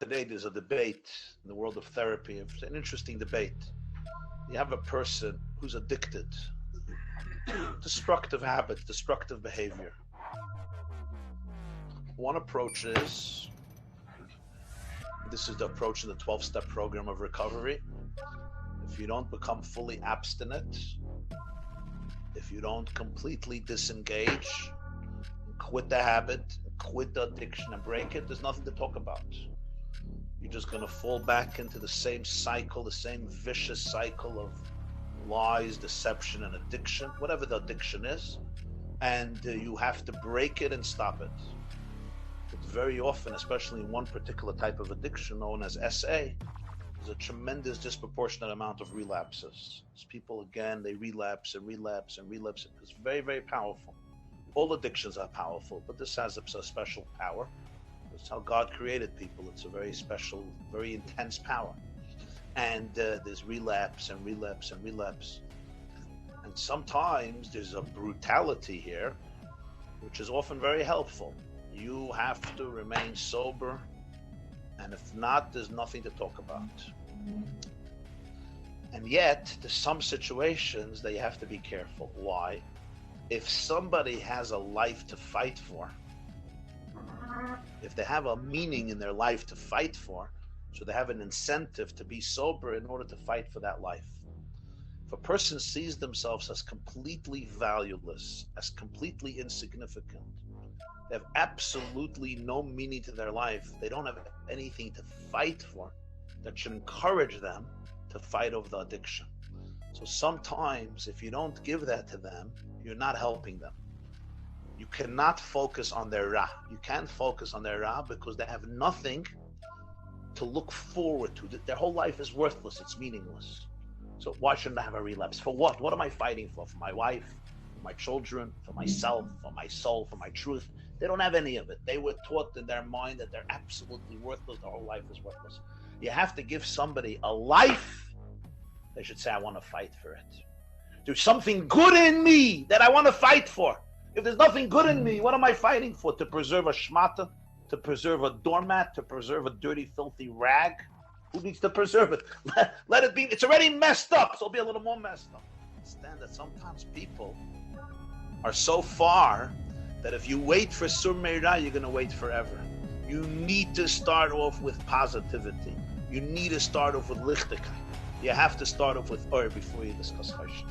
Today there's a debate in the world of therapy. It's an interesting debate. You have a person who's addicted, destructive habits, destructive behavior. One approach is, this is the approach in the 12-step program of recovery. If you don't become fully abstinent, if you don't completely disengage, quit the habit, quit the addiction and break it, there's nothing to talk about. You're just going to fall back into the same cycle, the same vicious cycle of lies, deception, and addiction, whatever the addiction is, and you have to break it and stop it. But very often, especially in one particular type of addiction known as SA, there's a tremendous disproportionate amount of relapses. As people, again, they relapse and relapse and relapse. It's very, very powerful. All addictions are powerful, but this has a special power. It's how God created people. It's a very special, very intense power. And there's relapse and relapse and relapse. And sometimes there's a brutality here, which is often very helpful. You have to remain sober, and if not, there's nothing to talk about. And yet, there's some situations that you have to be careful. Why? If somebody has a life to fight for, if they have a meaning in their life to fight for, so they have an incentive to be sober in order to fight for that life. If a person sees themselves as completely valueless, as completely insignificant, they have absolutely no meaning to their life, they don't have anything to fight for, that should encourage them to fight over the addiction. So sometimes if you don't give that to them, you're not helping them. You cannot focus on their Ra. You can't focus on their Ra because they have nothing to look forward to. Their whole life is worthless. It's meaningless. So why shouldn't I have a relapse? For what? What am I fighting for? For my wife, for my children, for myself, for my soul, for my truth? They don't have any of it. They were taught in their mind that they're absolutely worthless. Their whole life is worthless. You have to give somebody a life. They should say, I want to fight for it. There's something good in me that I want to fight for. If there's nothing good in me, what am I fighting for? To preserve a shmata? To preserve a doormat? To preserve a dirty, filthy rag? Who needs to preserve it? Let it be. It's already messed up, so it'll be a little more messed up. Understand that sometimes people are so far that if you wait for Sur Meirah, you're going to wait forever. You need to start off with positivity. You need to start off with Lichtigkeit. You have to start off with Or before you discuss Choshen.